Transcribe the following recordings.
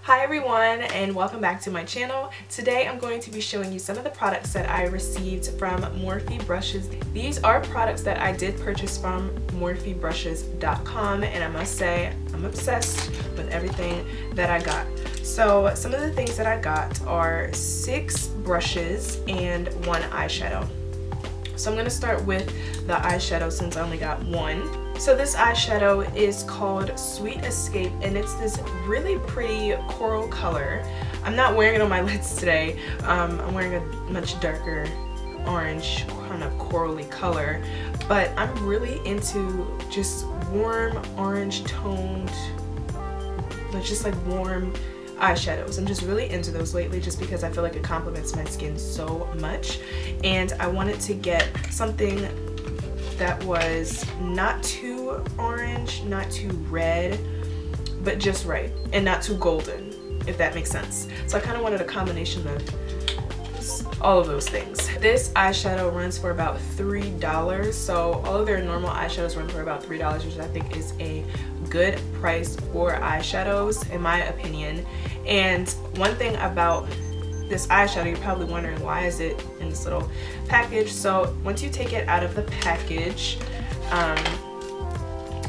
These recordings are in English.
Hi everyone, and welcome back to my channel. Today I'm going to be showing you some of the products that I received from Morphe Brushes. These are products that I did purchase from morphebrushes.com, and I must say I'm obsessed with everything that I got. So some of the things that I got are 6 brushes and 1 eyeshadow. So I'm going to start with the eyeshadow since I only got 1. So this eyeshadow is called Sweet Escape, and it's this really pretty coral color. I'm not wearing it on my lids today. I'm wearing a much darker orange kind of corally color, but I'm really into just warm orange toned, just like warm eyeshadows. I'm just really into those lately just because I feel like it complements my skin so much, and I wanted to get something that was not too orange, not too red, but just right, and not too golden, if that makes sense. So I kind of wanted a combination of all of those things. This eyeshadow runs for about $3, so all of their normal eyeshadows run for about $3, which I think is a good price for eyeshadows in my opinion. And one thing about this eyeshadow, you're probably wondering why is it in this little package. So once you take it out of the package,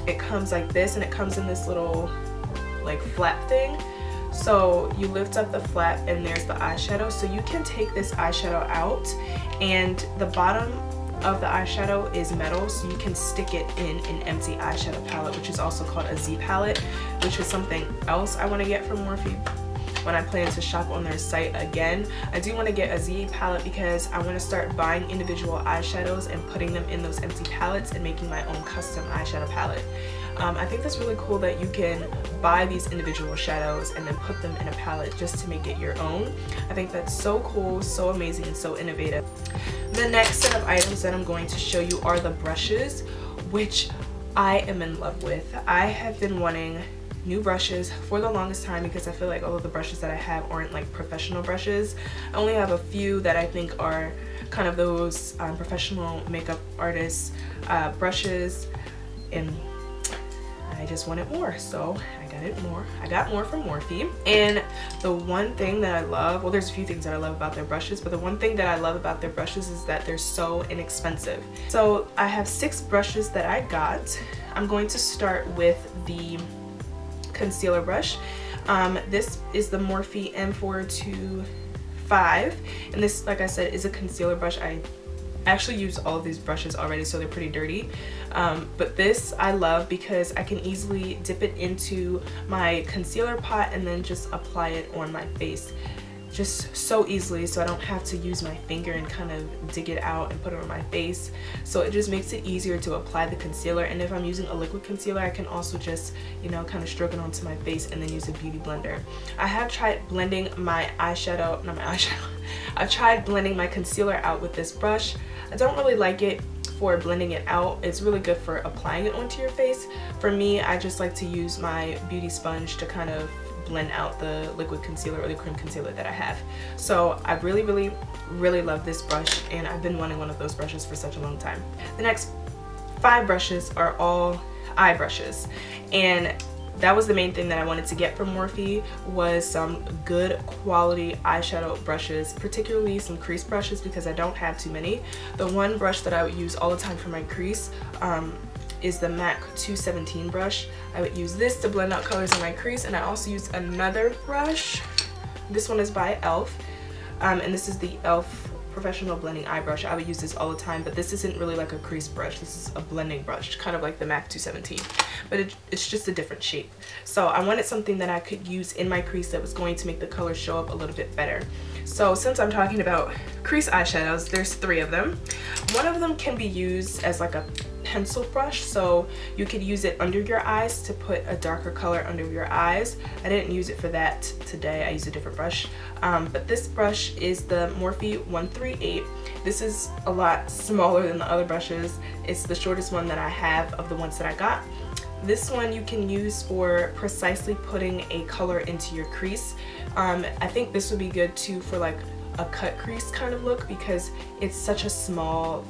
it comes like this, and it comes in this little like flap thing. So you lift up the flap and there's the eyeshadow. So you can take this eyeshadow out, and the bottom of the eyeshadow is metal, so you can stick it in an empty eyeshadow palette, which is also called a Z palette, which is something else I want to get from Morphe when I plan to shop on their site again. I do want to get a Z palette because I want to start buying individual eyeshadows and putting them in those empty palettes and making my own custom eyeshadow palette. I think that's really cool that you can buy these individual shadows and then put them in a palette just to make it your own. I think that's so cool, so amazing, and so innovative. The next set of items that I'm going to show you are the brushes, which I am in love with. I have been wanting new brushes for the longest time because I feel like all of the brushes that I have aren't like professional brushes. I only have a few that I think are kind of those professional makeup artists brushes, and I just wanted more, so I got more from Morphe. And the one thing that I love, well, there's a few things that I love about their brushes, but the one thing that I love about their brushes is that they're so inexpensive. So I have 6 brushes that I got. I'm going to start with the concealer brush. This is the Morphe M425, and this, like I said, is a concealer brush. I actually use all of these brushes already, so they're pretty dirty, but this I love because I can easily dip it into my concealer pot and then just apply it on my face just so easily, so I don't have to use my finger and kind of dig it out and put it on my face. So it just makes it easier to apply the concealer, and if I'm using a liquid concealer, I can also just, you know, kind of stroke it onto my face and then use a beauty blender. I have tried blending my eyeshadow, not my eyeshadow, I've tried blending my concealer out with this brush. I don't really like it for blending it out. It's really good for applying it onto your face. For me, I just like to use my beauty sponge to kind of blend out the liquid concealer or the cream concealer that I have. So I really love this brush, and I've been wanting one of those brushes for such a long time. The next 5 brushes are all eye brushes, and that was the main thing that I wanted to get from Morphe, was some good quality eyeshadow brushes, particularly some crease brushes because I don't have too many. The one brush that I would use all the time for my crease is the MAC 217 brush. I would use this to blend out colors in my crease, and I also use another brush. This one is by e.l.f. And this is the e.l.f. Professional Blending Eye Brush. I would use this all the time, but this isn't really like a crease brush. This is a blending brush, kind of like the MAC 217, but it's just a different shape. So I wanted something that I could use in my crease that was going to make the color show up a little bit better. So since I'm talking about crease eyeshadows, there's 3 of them. One of them can be used as like a pencil brush, so you could use it under your eyes to put a darker color under your eyes. I didn't use it for that today. I used a different brush, but this brush is the Morphe 138. This is a lot smaller than the other brushes. It's the shortest one that I have of the ones that I got. This one you can use for precisely putting a color into your crease. I think this would be good too for like a cut crease kind of look because it's such a small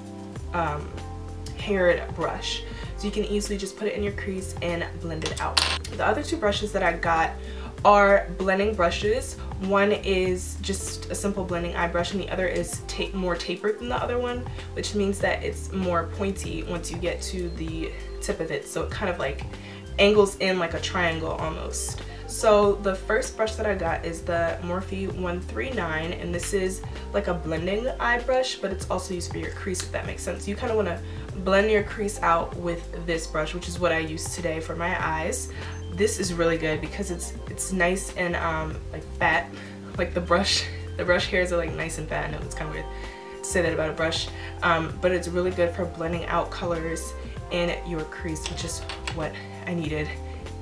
haired brush. So you can easily just put it in your crease and blend it out. The other 2 brushes that I got are blending brushes. One is just a simple blending eye brush and the other is more tapered than the other one, which means that it's more pointy once you get to the tip of it, so it kind of like angles in like a triangle almost. So the first brush that I got is the Morphe 139, and this is like a blending eye brush, but it's also used for your crease, if that makes sense. You kind of want to blend your crease out with this brush, which is what I used today for my eyes. This is really good because it's nice and like fat, like the brush hairs are like nice and fat. I know it's kind of weird to say that about a brush, but it's really good for blending out colors in your crease, which is what I needed.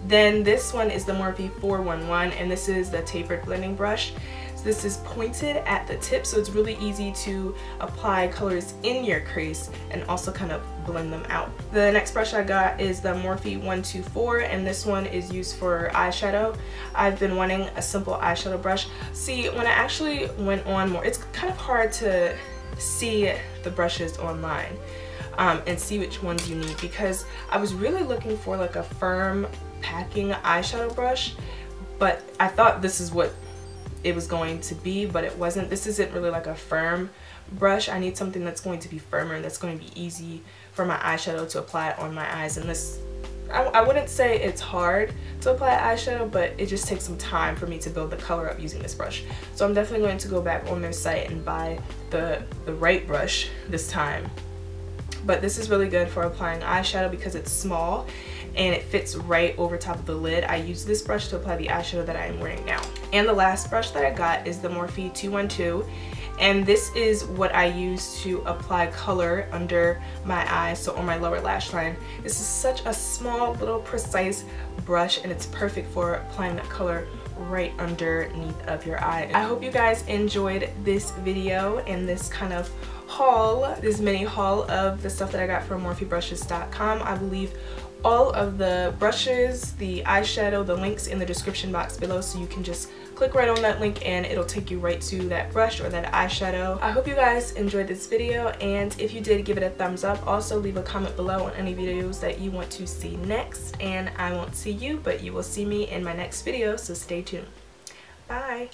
Then this one is the Morphe 411, and this is the tapered blending brush. So this is pointed at the tip, so it's really easy to apply colors in your crease and also kind of blend them out. The next brush I got is the Morphe 124, and this one is used for eyeshadow. I've been wanting a simple eyeshadow brush. See, when I actually went on more, it's kind of hard to see the brushes online and see which ones you need, because I was really looking for like a firm packing eyeshadow brush, but I thought this is what it was going to be, but it wasn't. This isn't really like a firm brush. I need something that's going to be firmer and that's going to be easy for my eyeshadow to apply on my eyes. And this, I wouldn't say it's hard to apply eyeshadow, but it just takes some time for me to build the color up using this brush. So I'm definitely going to go back on their site and buy the right brush this time. But this is really good for applying eyeshadow because it's small and it fits right over top of the lid. I use this brush to apply the eyeshadow that I am wearing now. And the last brush that I got is the Morphe 212, and this is what I use to apply color under my eyes, so on my lower lash line. This is such a small little precise brush, and it's perfect for applying that color right underneath of your eye. I hope you guys enjoyed this video and this kind of haul, this mini haul of the stuff that I got from MorpheBrushes.com. I will leave all of the brushes, the eyeshadow, the links in the description box below, so you can just click right on that link and it'll take you right to that brush or that eyeshadow. I hope you guys enjoyed this video, and if you did, give it a thumbs up. Also leave a comment below on any videos that you want to see next, and I won't see you, but you will see me in my next video, so stay tuned. Bye!